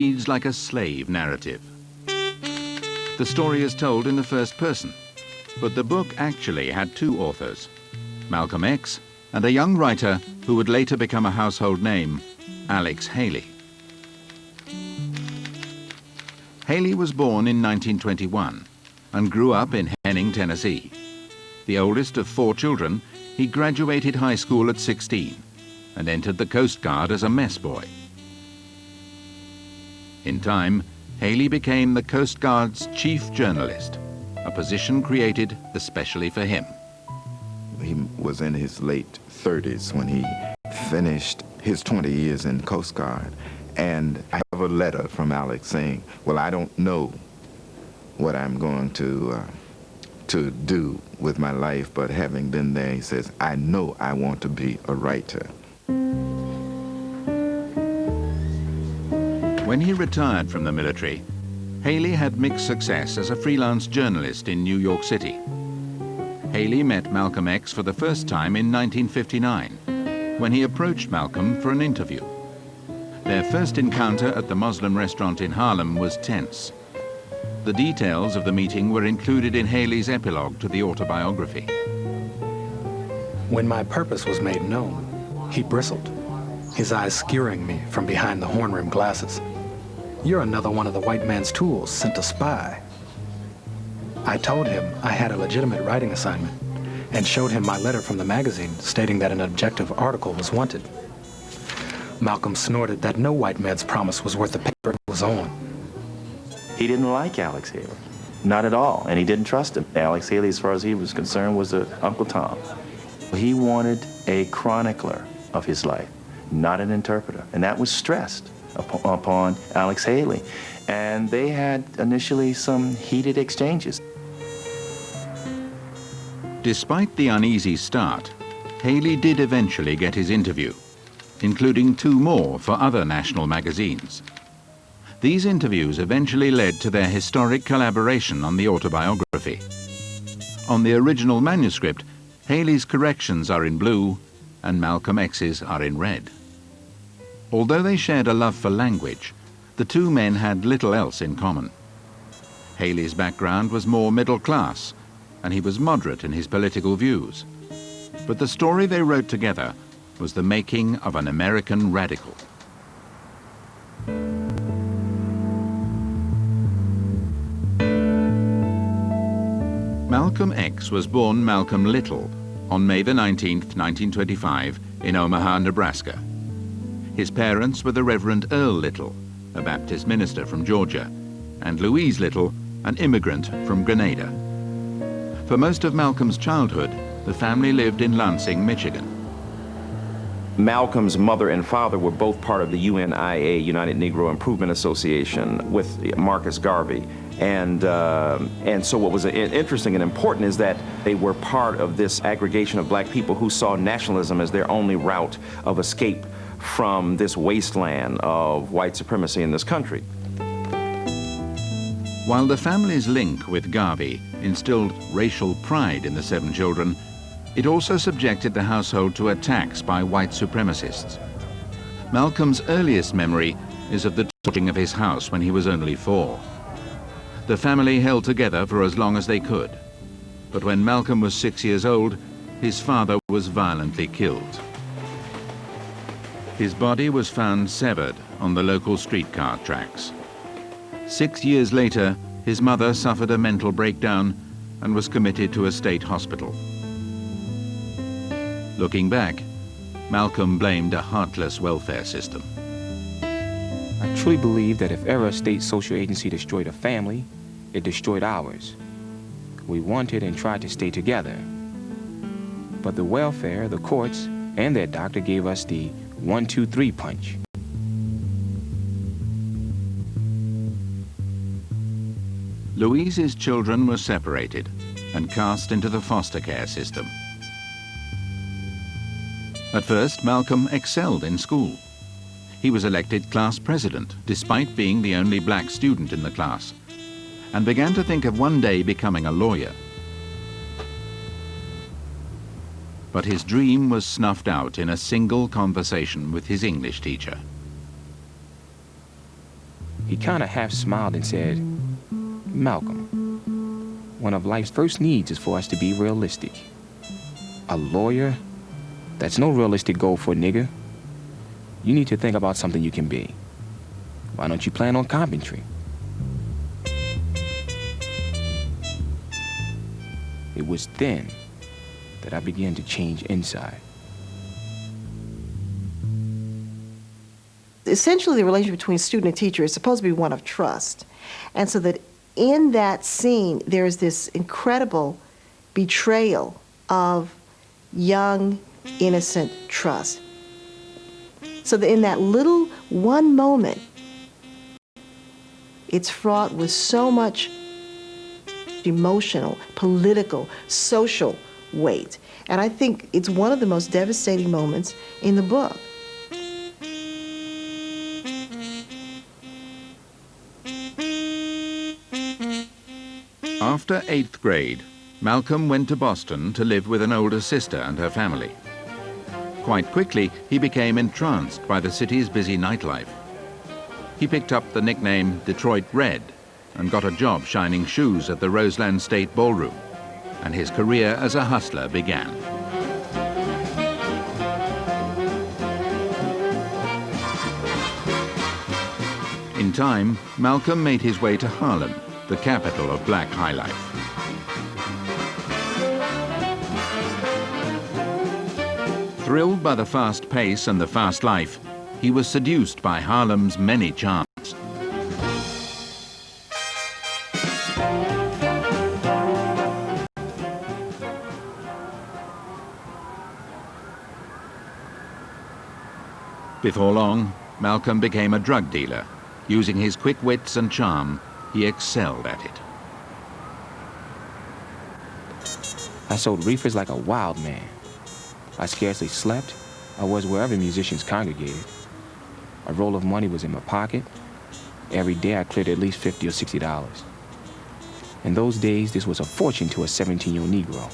reads like a slave narrative. The story is told in the first person, but the book actually had two authors, Malcolm X and a young writer who would later become a household name, Alex Haley. Haley was born in 1921 and grew up in Henning, Tennessee. The oldest of 4 children, he graduated high school at 16 and entered the Coast Guard as a mess boy. In time, Haley became the Coast Guard's chief journalist, a position created especially for him. He was in his late 30s when he finished his 20 years in Coast Guard. And I have a letter from Alex saying, well, I don't know what I'm going to do with my life, but having been there, he says, I know I want to be a writer. When he retired from the military, Haley had mixed success as a freelance journalist in New York City. Haley met Malcolm X for the first time in 1959, when he approached Malcolm for an interview. Their first encounter at the Muslim restaurant in Harlem was tense. The details of the meeting were included in Haley's epilogue to the autobiography. When my purpose was made known, he bristled, his eyes skewering me from behind the horn-rimmed glasses. You're another one of the white man's tools sent to spy. I told him I had a legitimate writing assignment and showed him my letter from the magazine stating that an objective article was wanted. Malcolm snorted that no white man's promise was worth the paper it was on. He didn't like Alex Haley, not at all, and he didn't trust him. Alex Haley, as far as he was concerned, was Uncle Tom. He wanted a chronicler of his life, not an interpreter, and that was stressed upon Alex Haley. And they had initially some heated exchanges. Despite the uneasy start, Haley did eventually get his interview, including 2 more for other national magazines. These interviews eventually led to their historic collaboration on the autobiography. On the original manuscript, Haley's corrections are in blue and Malcolm X's are in red. Although they shared a love for language, the 2 men had little else in common. Haley's background was more middle class, and he was moderate in his political views. But the story they wrote together was the making of an American radical. Malcolm X was born Malcolm Little on May the 19th, 1925, in Omaha, Nebraska. His parents were the Reverend Earl Little, a Baptist minister from Georgia, and Louise Little, an immigrant from Grenada. For most of Malcolm's childhood, the family lived in Lansing, Michigan. Malcolm's mother and father were both part of the UNIA, United Negro Improvement Association, with Marcus Garvey. And so what was interesting and important is that they were part of this aggregation of black people who saw nationalism as their only route of escape from this wasteland of white supremacy in this country. While the family's link with Garvey instilled racial pride in the 7 children, it also subjected the household to attacks by white supremacists. Malcolm's earliest memory is of the torching of his house when he was only 4. The family held together for as long as they could, but when Malcolm was 6 years old, his father was violently killed. His body was found severed on the local streetcar tracks. 6 years later, his mother suffered a mental breakdown and was committed to a state hospital. Looking back, Malcolm blamed a heartless welfare system. I truly believe that if ever a state social agency destroyed a family, it destroyed ours. We wanted and tried to stay together. But the welfare, the courts, and their doctor gave us the 1, 2, 3 punch. Louise's children were separated and cast into the foster care system. At first, Malcolm excelled in school. He was elected class president, despite being the only black student in the class, and began to think of one day becoming a lawyer. But his dream was snuffed out in a single conversation with his English teacher. He kind of half smiled and said, "Malcolm, one of life's first needs is for us to be realistic. A lawyer? That's no realistic goal for a nigger. You need to think about something you can be. Why don't you plan on carpentry?" It was then that I began to change inside. Essentially, the relationship between student and teacher is supposed to be one of trust. And so that in that scene, there is this incredible betrayal of young, innocent trust. So that in that little one moment, it's fraught with so much emotional, political, social weight. And I think it's one of the most devastating moments in the book. After 8th grade, Malcolm went to Boston to live with an older sister and her family. Quite quickly, he became entranced by the city's busy nightlife. He picked up the nickname Detroit Red and got a job shining shoes at the Roseland State Ballroom, and his career as a hustler began. In time, Malcolm made his way to Harlem, the capital of black high life. Thrilled by the fast pace and the fast life, he was seduced by Harlem's many charms. Before long, Malcolm became a drug dealer. Using his quick wits and charm, he excelled at it. I sold reefers like a wild man. I scarcely slept. I was wherever musicians congregated. A roll of money was in my pocket. Every day I cleared at least $50 or $60. In those days, this was a fortune to a 17-year-old Negro.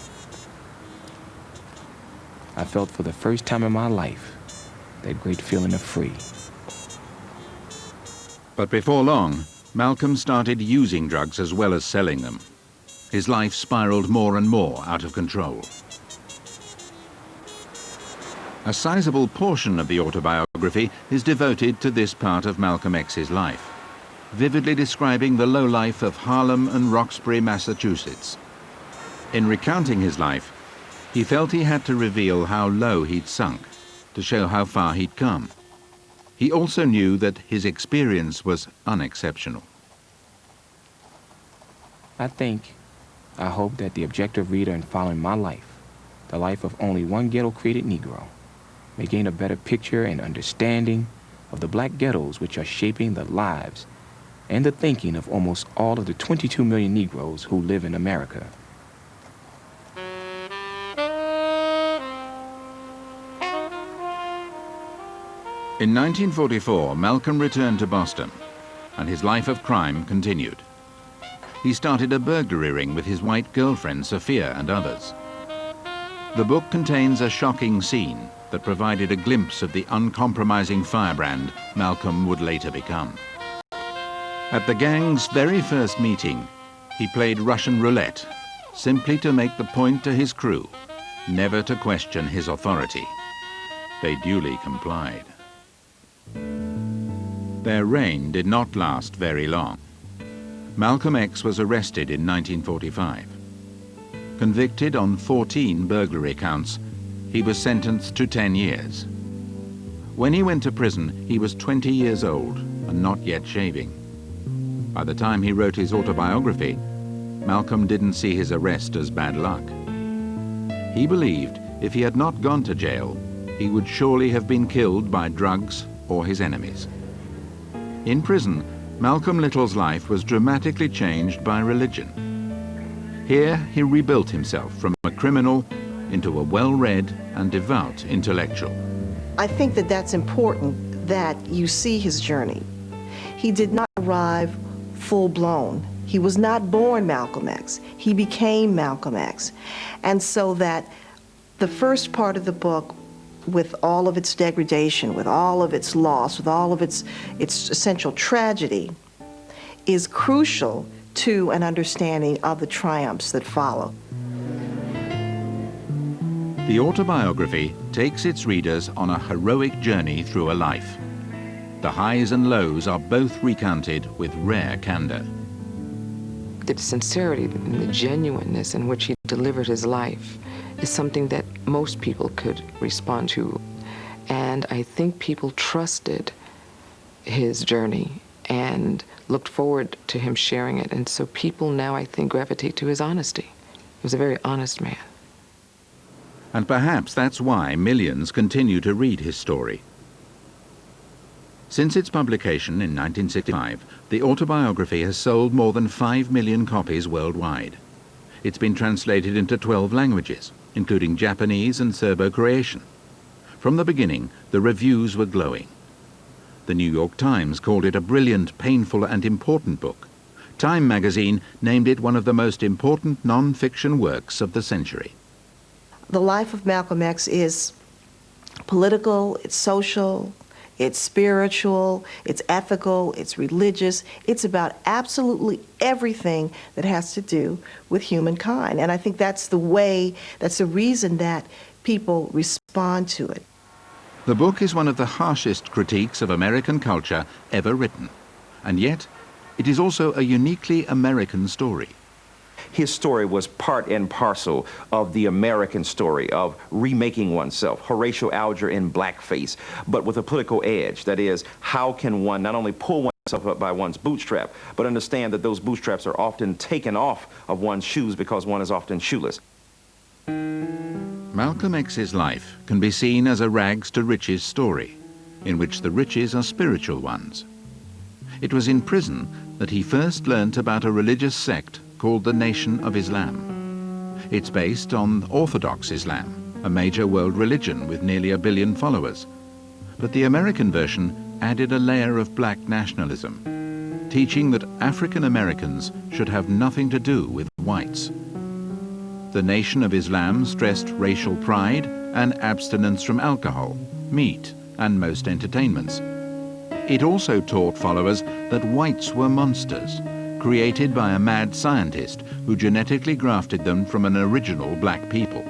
I felt for the first time in my life that great feeling of free. But before long, Malcolm started using drugs as well as selling them. His life spiraled more and more out of control. A sizable portion of the autobiography is devoted to this part of Malcolm X's life, vividly describing the low life of Harlem and Roxbury, Massachusetts. In recounting his life, he felt he had to reveal how low he'd sunk to show how far he'd come. He also knew that his experience was unexceptional. I hope that the objective reader in following my life, the life of only one ghetto-created Negro, may gain a better picture and understanding of the black ghettos which are shaping the lives and the thinking of almost all of the 22 million Negroes who live in America. In 1944, Malcolm returned to Boston, and his life of crime continued. He started a burglary ring with his white girlfriend, Sophia, and others. The book contains a shocking scene that provided a glimpse of the uncompromising firebrand Malcolm would later become. At the gang's very first meeting, he played Russian roulette, simply to make the point to his crew, never to question his authority. They duly complied. Their reign did not last very long. Malcolm X was arrested in 1945. Convicted on 14 burglary counts, he was sentenced to 10 years. When he went to prison, he was 20 years old and not yet shaving. By the time he wrote his autobiography, Malcolm didn't see his arrest as bad luck. He believed if he had not gone to jail, he would surely have been killed by drugs or his enemies. In prison, Malcolm Little's life was dramatically changed by religion. Here, he rebuilt himself from a criminal into a well-read and devout intellectual. I think that that's important, that you see his journey. He did not arrive full-blown. He was not born Malcolm X. He became Malcolm X. And so that the first part of the book with all of its degradation, with all of its loss, with all of its essential tragedy, is crucial to an understanding of the triumphs that follow. The autobiography takes its readers on a heroic journey through a life. The highs and lows are both recounted with rare candor. The sincerity and the genuineness in which he delivered his life is something that most people could respond to. And I think people trusted his journey and looked forward to him sharing it. And so people now, I think, gravitate to his honesty. He was a very honest man. And perhaps that's why millions continue to read his story. Since its publication in 1965, the autobiography has sold more than 5 million copies worldwide. It's been translated into 12 languages, including Japanese and Serbo-Croatian. From the beginning, the reviews were glowing. The New York Times called it a brilliant, painful, and important book. Time magazine named it one of the most important non-fiction works of the century. The life of Malcolm X is political, it's social, it's spiritual, it's ethical, it's religious. It's about absolutely everything that has to do with humankind. And I think that's the reason that people respond to it. The book is one of the harshest critiques of American culture ever written. And yet, it is also a uniquely American story. His story was part and parcel of the American story of remaking oneself, Horatio Alger in blackface, but with a political edge. That is, how can one not only pull oneself up by one's bootstrap, but understand that those bootstraps are often taken off of one's shoes because one is often shoeless. Malcolm X's life can be seen as a rags to riches story, in which the riches are spiritual ones. It was in prison that he first learnt about a religious sect called the Nation of Islam. It's based on Orthodox Islam, a major world religion with nearly 1 billion followers. But the American version added a layer of black nationalism, teaching that African Americans should have nothing to do with whites. The Nation of Islam stressed racial pride and abstinence from alcohol, meat, and most entertainments. It also taught followers that whites were monsters, created by a mad scientist who genetically grafted them from an original black people.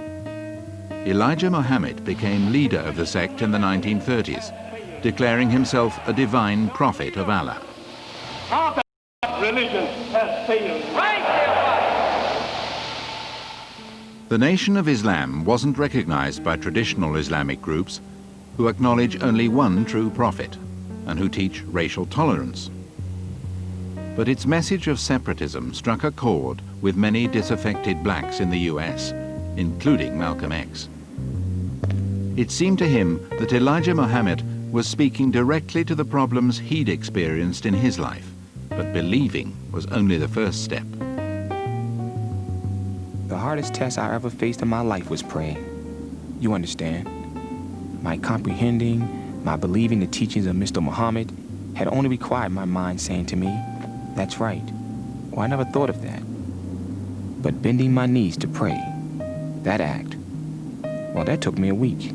Elijah Muhammad became leader of the sect in the 1930s, declaring himself a divine prophet of Allah. Our religion has failed. The Nation of Islam wasn't recognized by traditional Islamic groups who acknowledge only one true prophet and who teach racial tolerance. But its message of separatism struck a chord with many disaffected blacks in the US, including Malcolm X. It seemed to him that Elijah Muhammad was speaking directly to the problems he'd experienced in his life, but believing was only the first step. The hardest test I ever faced in my life was praying. You understand? My comprehending, my believing the teachings of Mr. Muhammad had only required my mind saying to me, "That's right," or "I never thought of that." But bending my knees to pray, that act, well, that took me a week.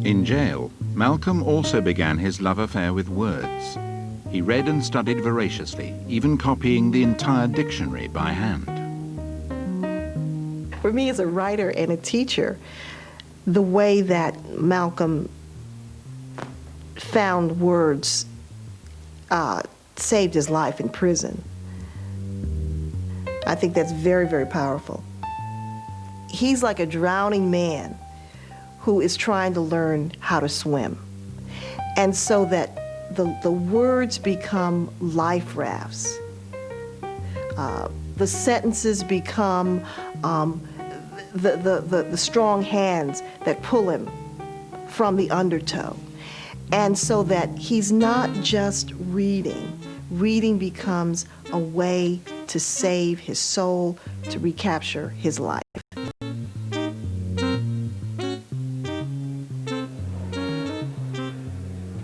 In jail, Malcolm also began his love affair with words. He read and studied voraciously, even copying the entire dictionary by hand. For me as a writer and a teacher, the way that Malcolm found words saved his life in prison. I think that's very, very powerful. He's like a drowning man who is trying to learn how to swim. And so that the words become life rafts. The sentences become the strong hands that pull him from the undertow. And so that he's not just reading. Reading becomes a way to save his soul, to recapture his life.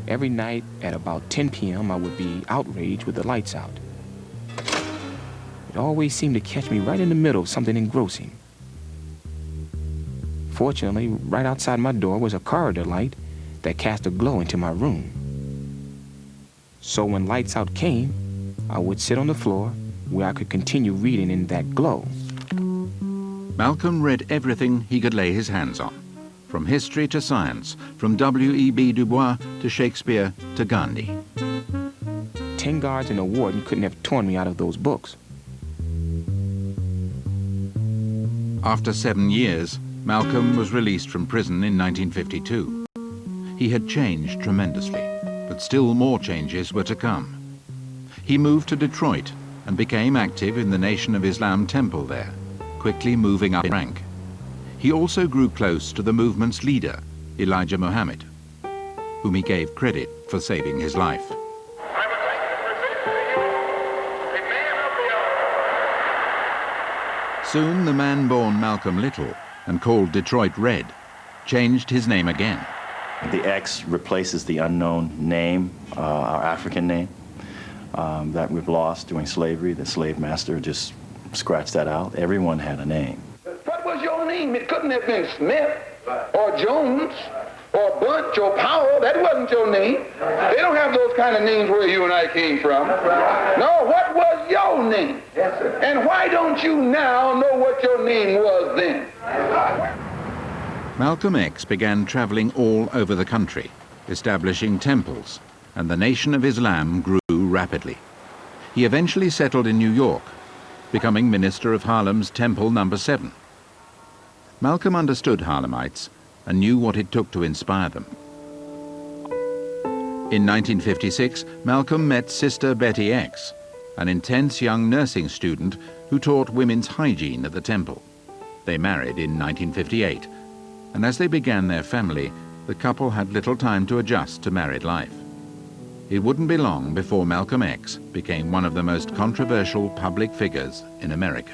Every night at about 10 p.m., I would be outraged with the lights out. It always seemed to catch me right in the middle of something engrossing. Fortunately, right outside my door was a corridor light that cast a glow into my room. So when lights out came, I would sit on the floor where I could continue reading in that glow. Malcolm read everything he could lay his hands on, from history to science, from W.E.B. Du Bois to Shakespeare to Gandhi. 10 guards and a warden couldn't have torn me out of those books. After 7 years, Malcolm was released from prison in 1952. He had changed tremendously, but still more changes were to come. He moved to Detroit and became active in the Nation of Islam temple there, quickly moving up in rank. He also grew close to the movement's leader, Elijah Muhammad, whom he gave credit for saving his life. Soon the man born Malcolm Little and called Detroit Red changed his name again. The X replaces the unknown name, our African name, that we've lost during slavery. The slave master just scratched that out. Everyone had a name. What was your name? It couldn't have been Smith or Jones or Bunch or Powell. That wasn't your name. They don't have those kind of names where you and I came from. No, what was your name? Yes, sir. And why don't you now know what your name was then? Malcolm X began traveling all over the country, establishing temples, and the Nation of Islam grew rapidly. He eventually settled in New York, becoming minister of Harlem's Temple No. 7. Malcolm understood Harlemites and knew what it took to inspire them. In 1956, Malcolm met Sister Betty X, an intense young nursing student who taught women's hygiene at the temple. They married in 1958, and as they began their family, the couple had little time to adjust to married life. It wouldn't be long before Malcolm X became one of the most controversial public figures in America.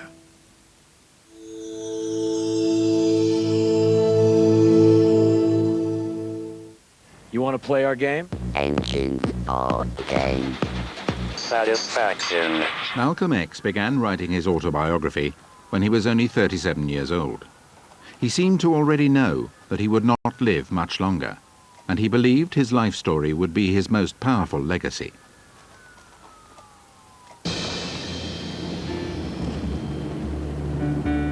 You want to play our game? Engine or game. Satisfaction. Malcolm X began writing his autobiography when he was only 37 years old. He seemed to already know that he would not live much longer, and he believed his life story would be his most powerful legacy.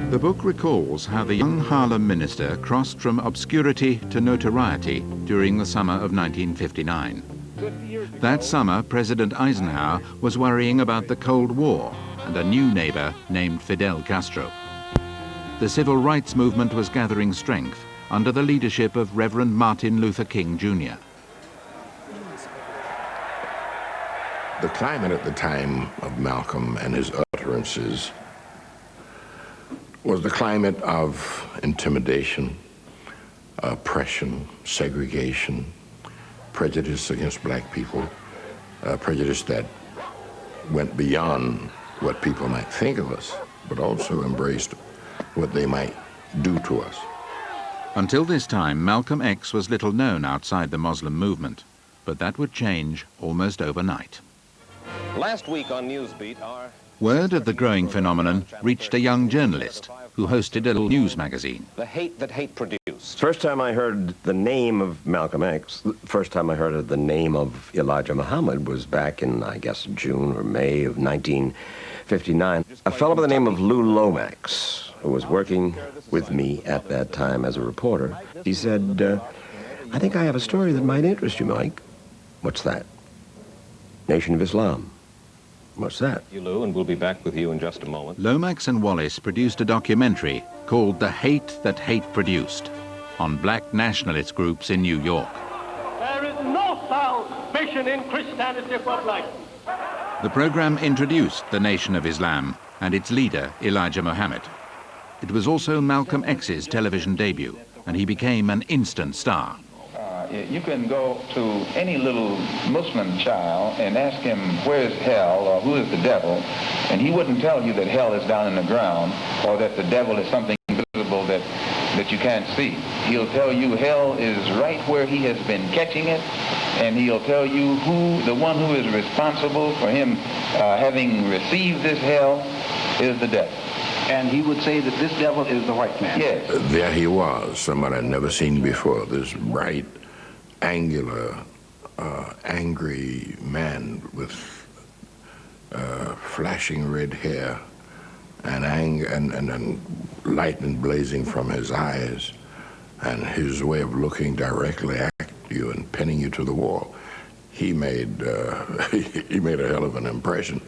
The book recalls how the young Harlem minister crossed from obscurity to notoriety during the summer of 1959. That summer, President Eisenhower was worrying about the Cold War and a new neighbor named Fidel Castro. The civil rights movement was gathering strength under the leadership of Reverend Martin Luther King, Jr. The climate at the time of Malcolm and his utterances was the climate of intimidation, oppression, segregation, prejudice against black people, prejudice that went beyond what people might think of us, but also embraced what they might do to us. Until this time, Malcolm X was little known outside the Muslim movement, but that would change almost overnight. Last week on Newsbeat, Word of the growing phenomenon reached a young journalist who hosted a little news magazine. The hate that hate produced. First time I heard the name of Malcolm X, first time I heard of the name of Elijah Muhammad was back in, I guess, June or May of 1959. A fellow by the name of Lou Lomax, who was working with me at that time as a reporter, he said, I think I have a story that might interest you, Mike. What's that? Nation of Islam. What's that? You, Lou, and we'll be back with you in just a moment. Lomax and Wallace produced a documentary called The Hate That Hate Produced on black nationalist groups in New York. There is no salvation in Christianity for black people. The program introduced the Nation of Islam and its leader, Elijah Muhammad. It was also Malcolm X's television debut, and he became an instant star. You can go to any little Muslim child and ask him where is hell or who is the devil, and he wouldn't tell you that hell is down in the ground or that the devil is something invisible that you can't see. He'll tell you hell is right where he has been catching it, and he'll tell you who, the one who is responsible for him having received this hell is the devil. And he would say that this devil is the white man. Yes. There he was, somebody I'd never seen before, this bright, angular, angry man with flashing red hair and anger and lightning blazing from his eyes, and his way of looking directly at you and pinning you to the wall. He made he made a hell of an impression.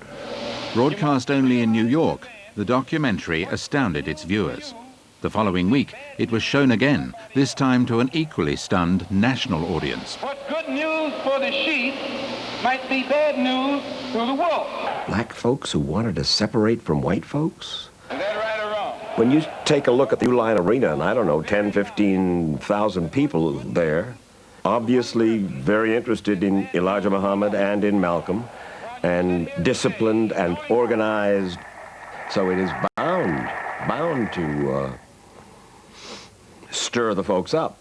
Broadcast only in New York, the documentary astounded its viewers. The following week, it was shown again, this time to an equally stunned national audience. What's good news for the sheep might be bad news to the wolf. Black folks who wanted to separate from white folks? Is that right or wrong? When you take a look at the Uline Arena, and I don't know, 10, 15,000 people there, obviously very interested in Elijah Muhammad and in Malcolm, and disciplined and organized. So it is bound to stir the folks up.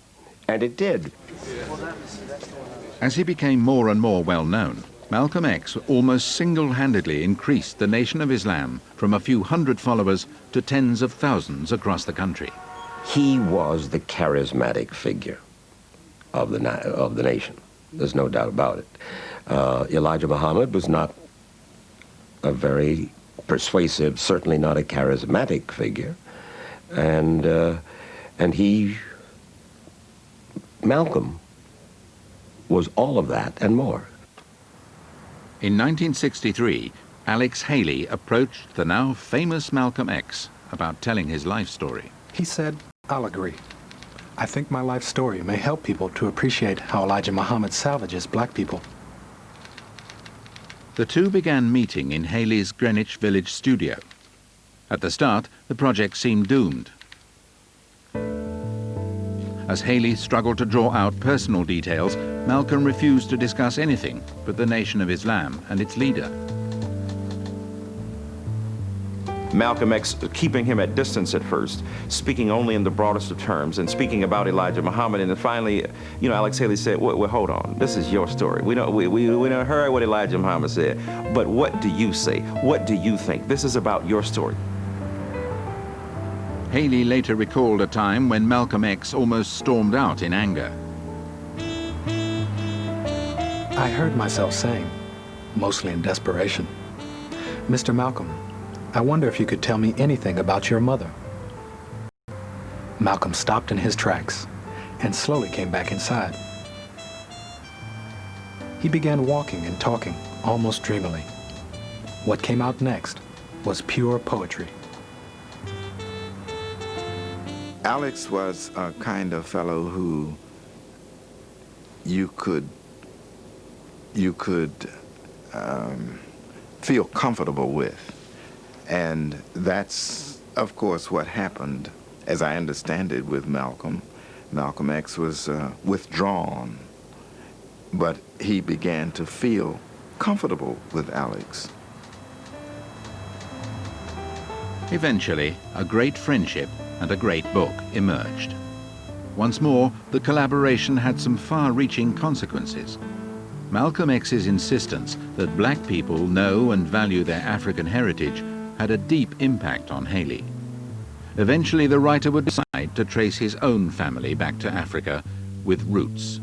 And it did. As he became more and more well known, Malcolm X almost single-handedly increased the Nation of Islam from a few hundred followers to tens of thousands across the country. He was the charismatic figure of the nation. There's no doubt about it. Elijah Muhammad was not a very persuasive, certainly not a charismatic figure, and Malcolm was all of that and more. In 1963, Alex Haley approached the now famous Malcolm X about telling his life story. He said, "I'll agree. I think my life story may help people to appreciate how Elijah Muhammad salvages black people." The two began meeting in Haley's Greenwich Village studio. At the start, the project seemed doomed. As Haley struggled to draw out personal details, Malcolm refused to discuss anything but the Nation of Islam and its leader. Malcolm X keeping him at distance at first, speaking only in the broadest of terms and speaking about Elijah Muhammad, and then finally, you know, Alex Haley said, well, hold on, this is your story. We don't heard what Elijah Muhammad said, but what do you say? What do you think? This is about your story. Haley later recalled a time when Malcolm X almost stormed out in anger. I heard myself saying, mostly in desperation, "Mr. Malcolm, I wonder if you could tell me anything about your mother." Malcolm stopped in his tracks and slowly came back inside. He began walking and talking, almost dreamily. What came out next was pure poetry. Alex was a kind of fellow who you could feel comfortable with. And that's, of course, what happened, as I understand it, with Malcolm. Malcolm X was withdrawn, but he began to feel comfortable with Alex. Eventually, a great friendship and a great book emerged. Once more, the collaboration had some far-reaching consequences. Malcolm X's insistence that black people know and value their African heritage had a deep impact on Haley. Eventually, the writer would decide to trace his own family back to Africa with Roots.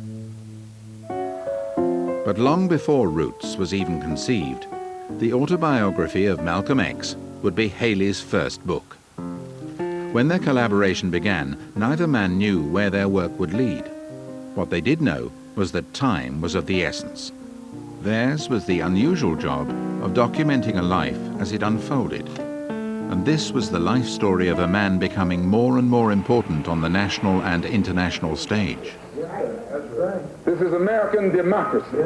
But long before Roots was even conceived, the autobiography of Malcolm X would be Haley's first book. When their collaboration began, neither man knew where their work would lead. What they did know was that time was of the essence. Theirs was the unusual job of documenting a life as it unfolded. And this was the life story of a man becoming more and more important on the national and international stage. This is American democracy.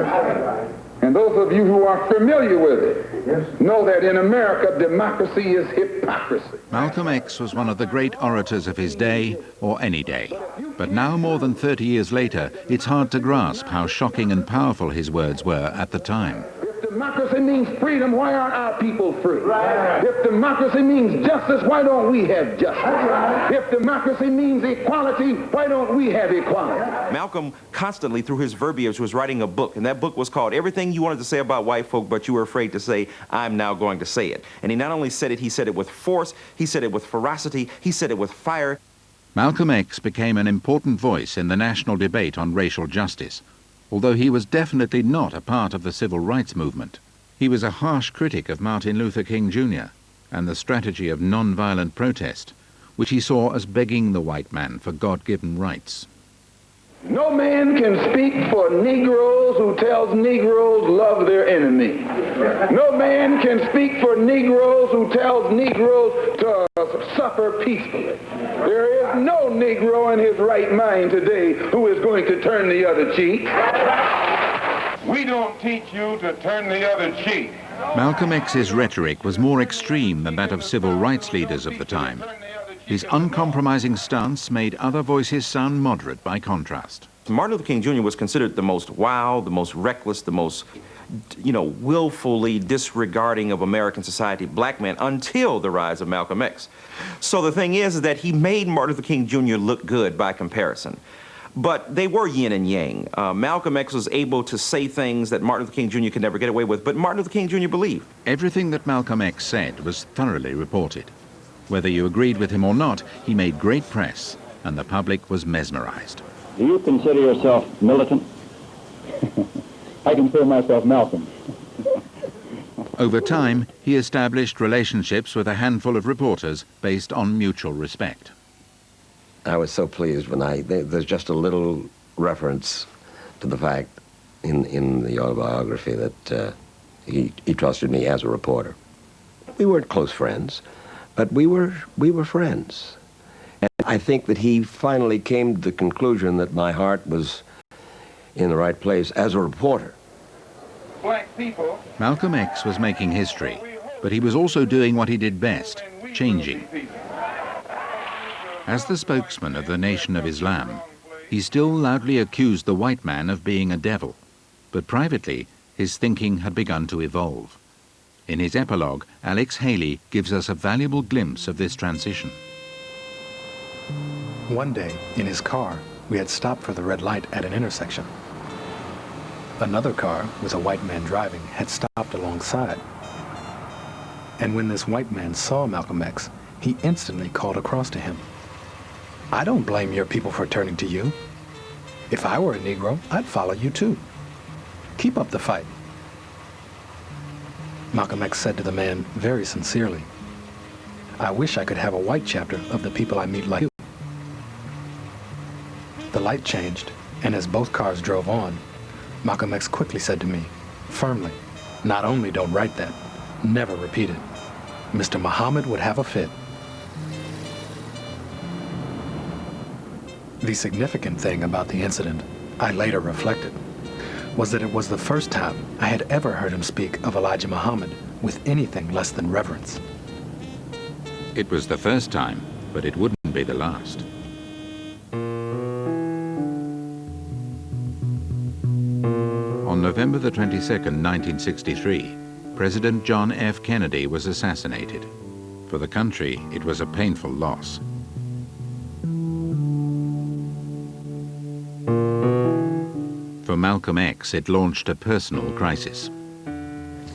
And those of you who are familiar with it know that in America, democracy is hypocrisy. Malcolm X was one of the great orators of his day, or any day. But now, more than 30 years later, it's hard to grasp how shocking and powerful his words were at the time. If democracy means freedom, why aren't our people free? If democracy means justice, why don't we have justice? If democracy means equality, why don't we have equality? Malcolm constantly, through his verbiage, was writing a book, and that book was called Everything You Wanted to Say About White Folk, But You Were Afraid to Say, I'm Now Going to Say It. And he not only said it, he said it with force, he said it with ferocity, he said it with fire. Malcolm X became an important voice in the national debate on racial justice, although he was definitely not a part of the civil rights movement. He was a harsh critic of Martin Luther King Jr. and the strategy of non-violent protest, which he saw as begging the white man for God-given rights. No man can speak for Negroes who tells Negroes love their enemy. No man can speak for Negroes who tells Negroes to suffer peacefully. There is no Negro in his right mind today who is going to turn the other cheek. We don't teach you to turn the other cheek. Malcolm X's rhetoric was more extreme than that of civil rights leaders of the time. His uncompromising stance made other voices sound moderate by contrast. Martin Luther King Jr. was considered the most wild, the most reckless, the most, willfully disregarding of American society black man until the rise of Malcolm X. So the thing is that he made Martin Luther King Jr. look good by comparison. But they were yin and yang. Malcolm X was able to say things that Martin Luther King Jr. could never get away with, but Martin Luther King Jr. believed. Everything that Malcolm X said was thoroughly reported. Whether you agreed with him or not, he made great press, and the public was mesmerized. Do you consider yourself militant? I consider myself Malcolm. Over time, he established relationships with a handful of reporters based on mutual respect. I was so pleased when there's just a little reference to the fact in the autobiography that he trusted me as a reporter. We weren't close friends, but we were friends. And I think that he finally came to the conclusion that my heart was in the right place as a reporter. Black people. Malcolm X was making history, but he was also doing what he did best, changing. As the spokesman of the Nation of Islam, he still loudly accused the white man of being a devil, but privately, his thinking had begun to evolve. In his epilogue, Alex Haley gives us a valuable glimpse of this transition. One day, in his car, we had stopped for the red light at an intersection. Another car, with a white man driving, had stopped alongside. And when this white man saw Malcolm X, he instantly called across to him. I don't blame your people for turning to you. If I were a Negro, I'd follow you too. Keep up the fight. Malcolm X said to the man very sincerely, I wish I could have a white chapter of the people I meet like you. The light changed, and as both cars drove on, Malcolm X quickly said to me, firmly, not only don't write that, never repeat it. Mr. Muhammad would have a fit. The significant thing about the incident, I later reflected, was that it was the first time I had ever heard him speak of Elijah Muhammad with anything less than reverence. It was the first time, but it wouldn't be the last. On November the 22nd, 1963, President John F. Kennedy was assassinated. For the country, it was a painful loss. For Malcolm X, it launched a personal crisis.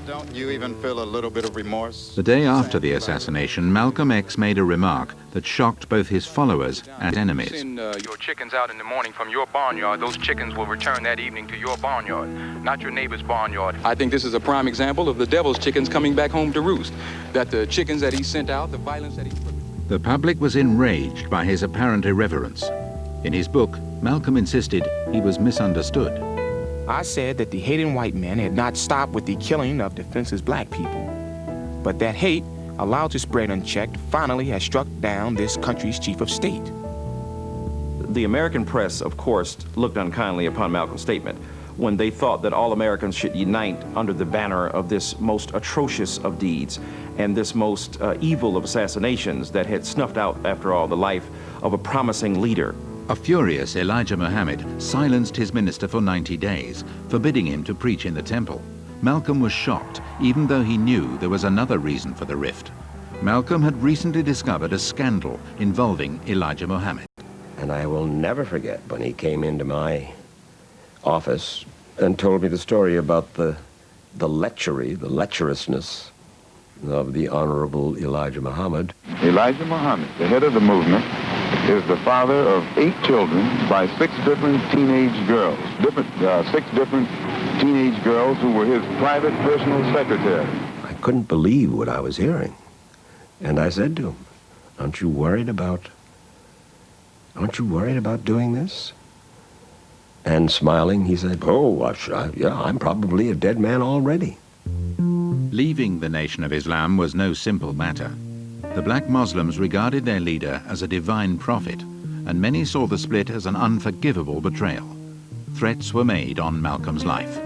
Don't you even feel a little bit of remorse? The day after the assassination, Malcolm X made a remark that shocked both his followers and enemies. Send your chickens out in the morning from your barnyard. Those chickens will return that evening to your barnyard, not your neighbor's barnyard. I think this is a prime example of the devil's chickens coming back home to roost. That the chickens that he sent out, the violence that he... The public was enraged by his apparent irreverence. In his book, Malcolm insisted he was misunderstood. I said that the hating white man had not stopped with the killing of defenseless black people, but that hate, allowed to spread unchecked, finally has struck down this country's chief of state. The American press, of course, looked unkindly upon Malcolm's statement when they thought that all Americans should unite under the banner of this most atrocious of deeds and this most evil of assassinations that had snuffed out, after all, the life of a promising leader. A furious Elijah Muhammad silenced his minister for 90 days, forbidding him to preach in the temple, Malcolm was shocked, even though he knew there was another reason for the rift. Malcolm had recently discovered a scandal involving Elijah Muhammad. And I will never forget when he came into my office and told me the story about the lechery, the lecherousness of the Honorable Elijah Muhammad. Elijah Muhammad, the head of the movement, is the father of 8 children by 6 different teenage girls, 6 different teenage girls who were his private personal secretary. I couldn't believe what I was hearing. And I said to him, aren't you worried about doing this? And smiling, he said, oh, yeah, I'm probably a dead man already. Leaving the Nation of Islam was no simple matter. The black Muslims regarded their leader as a divine prophet, and many saw the split as an unforgivable betrayal. Threats were made on Malcolm's life.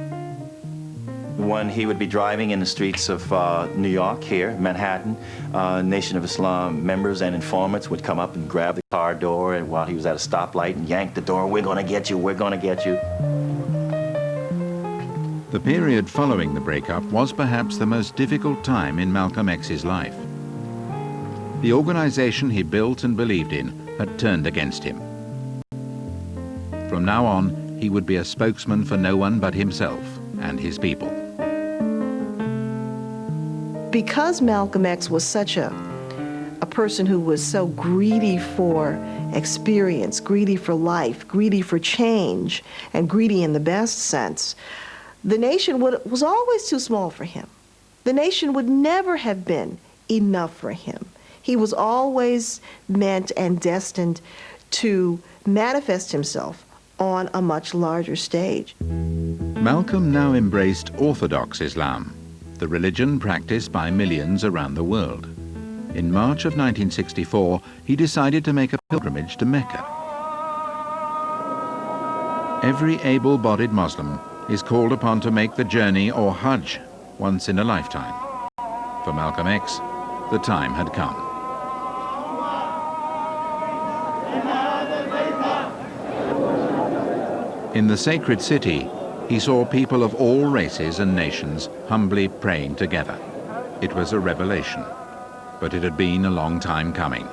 When he would be driving in the streets of New York, here, Manhattan, Nation of Islam members and informants would come up and grab the car door and while he was at a stoplight and yank the door, "We're gonna get you, we're gonna get you." The period following the breakup was perhaps the most difficult time in Malcolm X's life. The organization he built and believed in had turned against him. From now on, he would be a spokesman for no one but himself and his people. Because Malcolm X was such a person who was so greedy for experience, greedy for life, greedy for change, and greedy in the best sense, the nation was always too small for him. The nation would never have been enough for him. He was always meant and destined to manifest himself on a much larger stage. Malcolm now embraced Orthodox Islam, the religion practiced by millions around the world. In March of 1964, he decided to make a pilgrimage to Mecca. Every able-bodied Muslim is called upon to make the journey or Hajj once in a lifetime. For Malcolm X, the time had come. In the sacred city, he saw people of all races and nations humbly praying together. It was a revelation, but it had been a long time coming.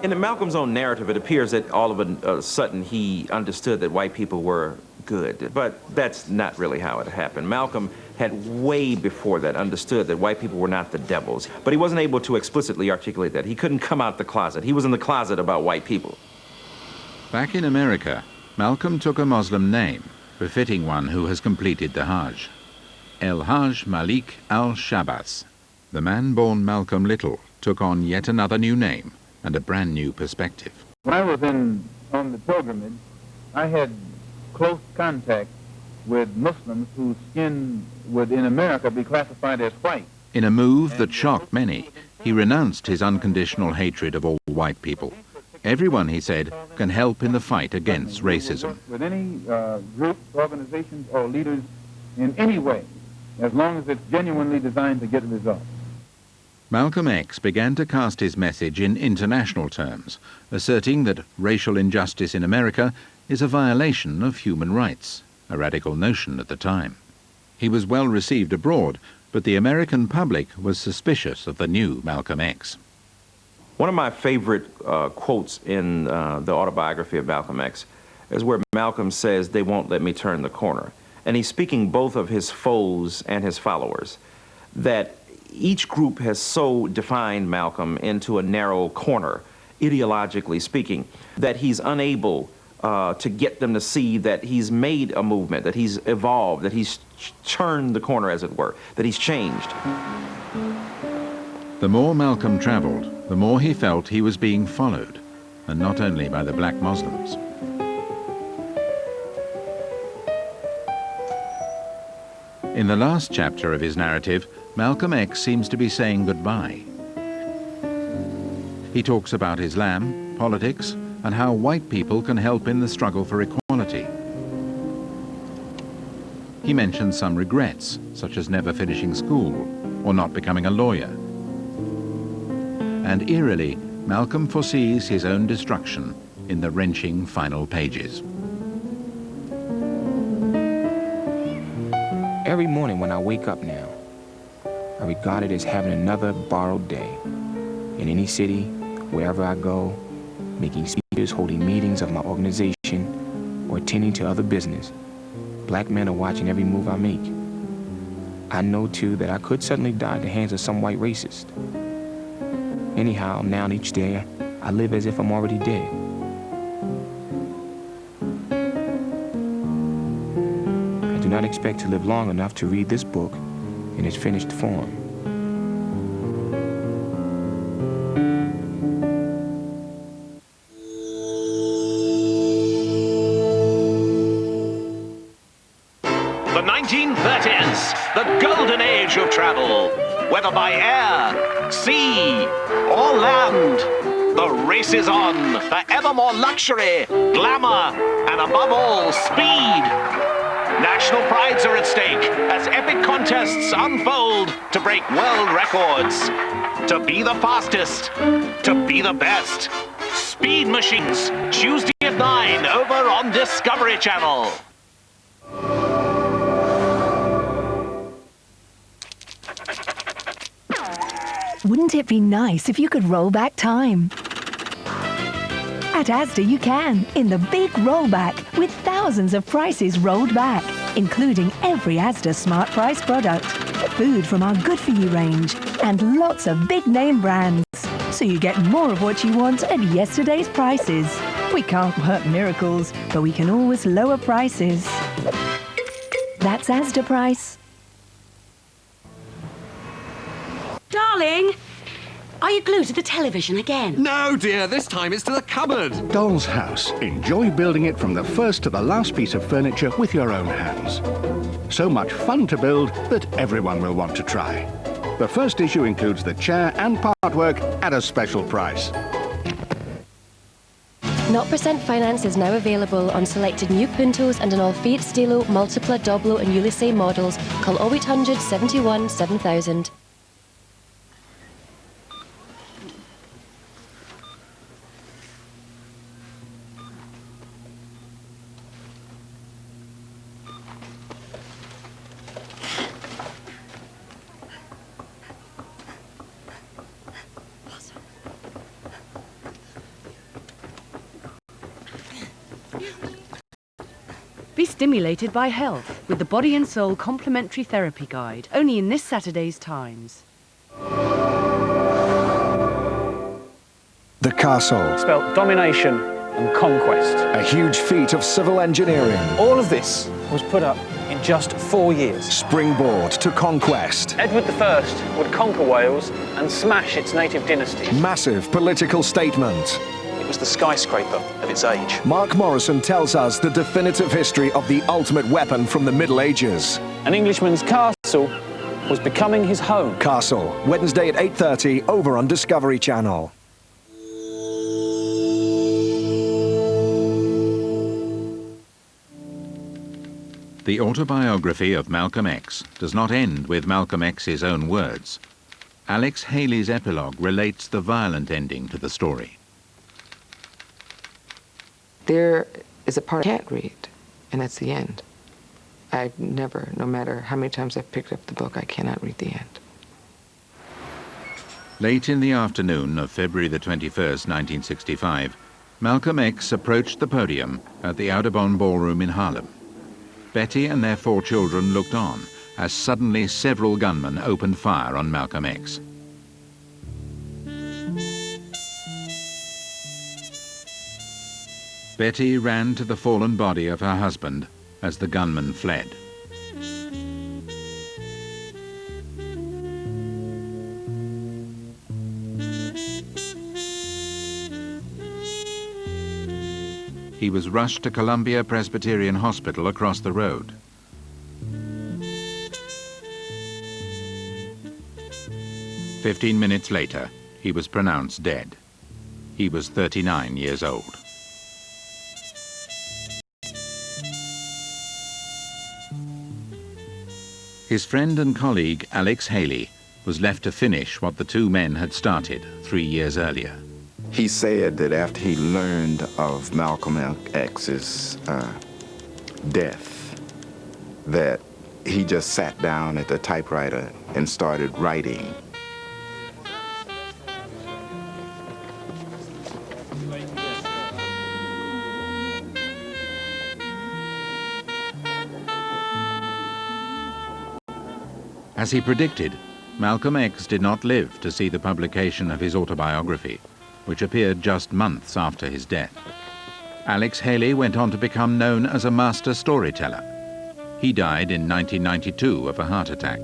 In Malcolm's own narrative, it appears that all of a sudden he understood that white people were good, but that's not really how it happened. Malcolm had way before that understood that white people were not the devils, but he wasn't able to explicitly articulate that. He couldn't come out the closet. He was in the closet about white people. Back in America, Malcolm took a Muslim name, befitting one who has completed the Hajj. El-Hajj Malik al-Shabazz. The man born Malcolm Little took on yet another new name and a brand new perspective. When I was on the pilgrimage, I had close contact with Muslims whose skin would in America be classified as white. In a move that shocked many, he renounced his unconditional hatred of all white people. Everyone, he said, can help in the fight against racism. With any group, organizations, or leaders in any way, as long as it's genuinely designed to get results. Malcolm X began to cast his message in international terms, asserting that racial injustice in America is a violation of human rights, a radical notion at the time. He was well received abroad, but the American public was suspicious of the new Malcolm X. One of my favorite quotes in the autobiography of Malcolm X is where Malcolm says, "They won't let me turn the corner." And he's speaking both of his foes and his followers, that each group has so defined Malcolm into a narrow corner, ideologically speaking, that he's unable to get them to see that he's made a movement, that he's evolved, that he's turned the corner, as it were, that he's changed. The more Malcolm traveled, the more he felt he was being followed, and not only by the black Muslims. In the last chapter of his narrative, Malcolm X seems to be saying goodbye. He talks about Islam, politics, and how white people can help in the struggle for equality. He mentions some regrets, such as never finishing school or not becoming a lawyer. And eerily, Malcolm foresees his own destruction in the wrenching final pages. Every morning when I wake up now, I regard it as having another borrowed day. In any city, wherever I go, making speeches, holding meetings of my organization, or attending to other business, black men are watching every move I make. I know, too, that I could suddenly die at the hands of some white racist. Anyhow, now each day, I live as if I'm already dead. I do not expect to live long enough to read this book in its finished form. The 1930s, the golden age of travel. Whether by air, sea, or land, the race is on for ever more luxury, glamour, and above all, speed. National prides are at stake as epic contests unfold to break world records. To be the fastest, to be the best. Speed Machines, Tuesday at 9 over on Discovery Channel. Wouldn't it be nice if you could roll back time? At Asda you can, in the big rollback, with thousands of prices rolled back, including every Asda Smart Price product, food from our Good For You range, and lots of big name brands. So you get more of what you want at yesterday's prices. We can't work miracles, but we can always lower prices. That's Asda Price. Darling, are you glued to the television again? No, dear, this time it's to the cupboard. Doll's House. Enjoy building it from the first to the last piece of furniture with your own hands. So much fun to build that everyone will want to try. The first issue includes the chair and partwork at a special price. 0% finance is now available on selected new Puntos and on all Fiat Stilo, Multipla, Doblo and Ulysses models. Call 0800 71 7000. Be stimulated by health with the Body and Soul Complementary Therapy Guide, only in this Saturday's Times. The Castle. Spelt domination and conquest. A huge feat of civil engineering. All of this was put up in just 4 years. Springboard to conquest. Edward I would conquer Wales and smash its native dynasties. Massive political statement. It was the skyscraper of its age. Mark Morrison tells us the definitive history of the ultimate weapon from the Middle Ages. An Englishman's castle was becoming his home. Castle, Wednesday at 8:30 over on Discovery Channel. The autobiography of Malcolm X does not end with Malcolm X's own words. Alex Haley's epilogue relates the violent ending to the story. There is a part I can't read, and that's the end. I've never, no matter how many times I've picked up the book, I cannot read the end. Late in the afternoon of February the 21st, 1965, Malcolm X approached the podium at the Audubon Ballroom in Harlem. Betty and their 4 children looked on as suddenly several gunmen opened fire on Malcolm X. Betty ran to the fallen body of her husband as the gunmen fled. He was rushed to Columbia Presbyterian Hospital across the road. "15 minutes later, he was pronounced dead. He was 39 years old. His friend and colleague, Alex Haley, was left to finish what the 2 men had started 3 years earlier. He said that after he learned of Malcolm X's death, that he just sat down at the typewriter and started writing. As he predicted, Malcolm X did not live to see the publication of his autobiography, which appeared just months after his death. Alex Haley went on to become known as a master storyteller. He died in 1992 of a heart attack.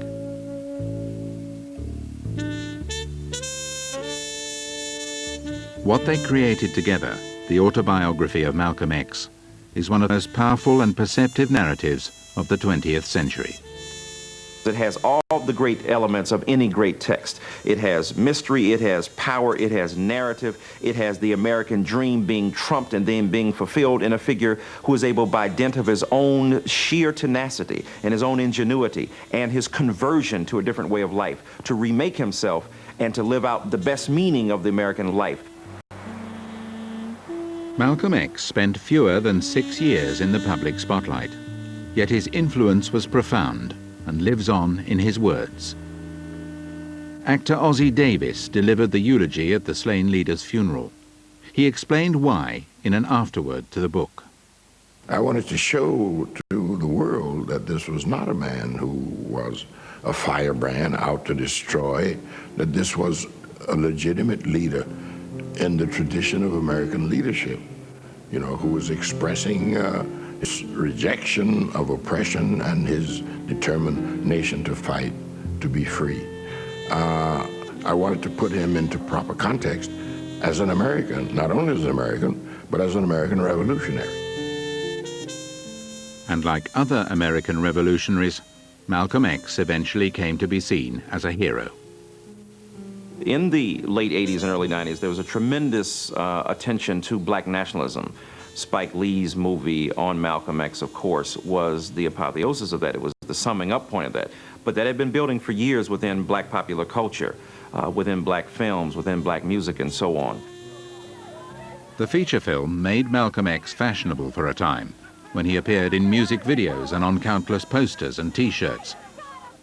What they created together, the autobiography of Malcolm X, is one of the most powerful and perceptive narratives of the 20th century. It has all the great elements of any great text. It has mystery, it has power, it has narrative, it has the American dream being trumped and then being fulfilled in a figure who is able, by dint of his own sheer tenacity and his own ingenuity and his conversion to a different way of life, to remake himself and to live out the best meaning of the American life. Malcolm X spent fewer than 6 years in the public spotlight, yet his influence was profound and lives on in his words. Actor Ossie Davis delivered the eulogy at the slain leader's funeral. He explained why in an afterword to the book. I wanted to show to the world that this was not a man who was a firebrand out to destroy, that this was a legitimate leader in the tradition of American leadership, you know, who was expressing his rejection of oppression and his determination to fight to be free. I wanted to put him into proper context as an American, not only as an American, but as an American revolutionary. And like other American revolutionaries, Malcolm X eventually came to be seen as a hero. In the late 80s and early 90s, there was a tremendous attention to black nationalism. Spike Lee's movie on Malcolm X, of course, was the apotheosis of that. It was the summing up point of that. But that had been building for years within black popular culture, within black films, within black music, and so on. The feature film made Malcolm X fashionable for a time, when he appeared in music videos and on countless posters and T-shirts.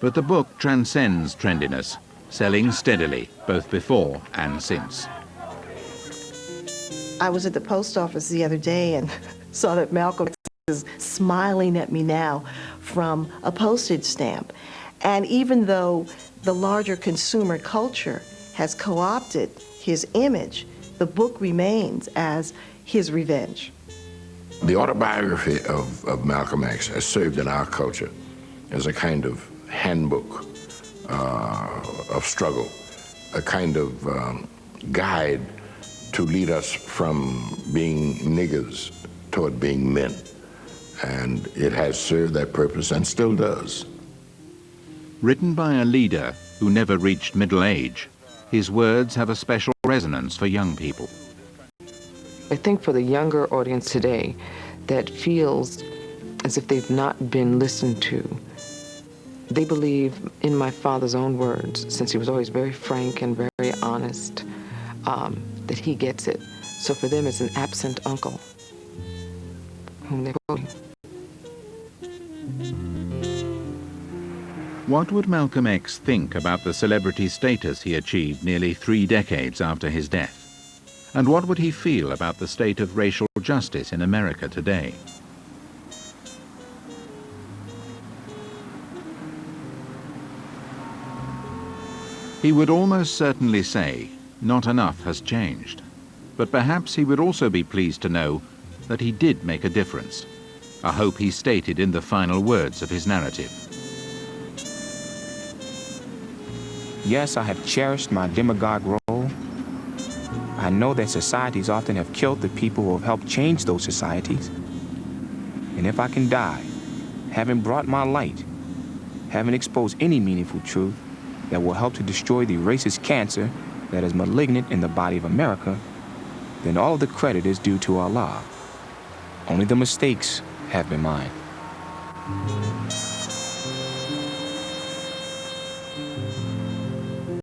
But the book transcends trendiness, selling steadily, both before and since. I was at the post office the other day and saw that Malcolm X is smiling at me now from a postage stamp. And even though the larger consumer culture has co-opted his image, the book remains as his revenge. The autobiography of Malcolm X has served in our culture as a kind of handbook of struggle, a kind of guide to lead us from being niggers toward being men. And it has served that purpose and still does. Written by a leader who never reached middle age, his words have a special resonance for young people. I think for the younger audience today that feels as if they've not been listened to, they believe in my father's own words, since he was always very frank and very honest, that he gets it. So for them, it's an absent uncle whom they're quoting. What would Malcolm X think about the celebrity status he achieved nearly 3 decades after his death? And what would he feel about the state of racial justice in America today? He would almost certainly say, not enough has changed. But perhaps he would also be pleased to know that he did make a difference, a hope he stated in the final words of his narrative. Yes, I have cherished my demagogue role. I know that societies often have killed the people who have helped change those societies. And if I can die, having brought my light, having exposed any meaningful truth that will help to destroy the racist cancer that is malignant in the body of America, then all of the credit is due to Allah. Only the mistakes have been mine.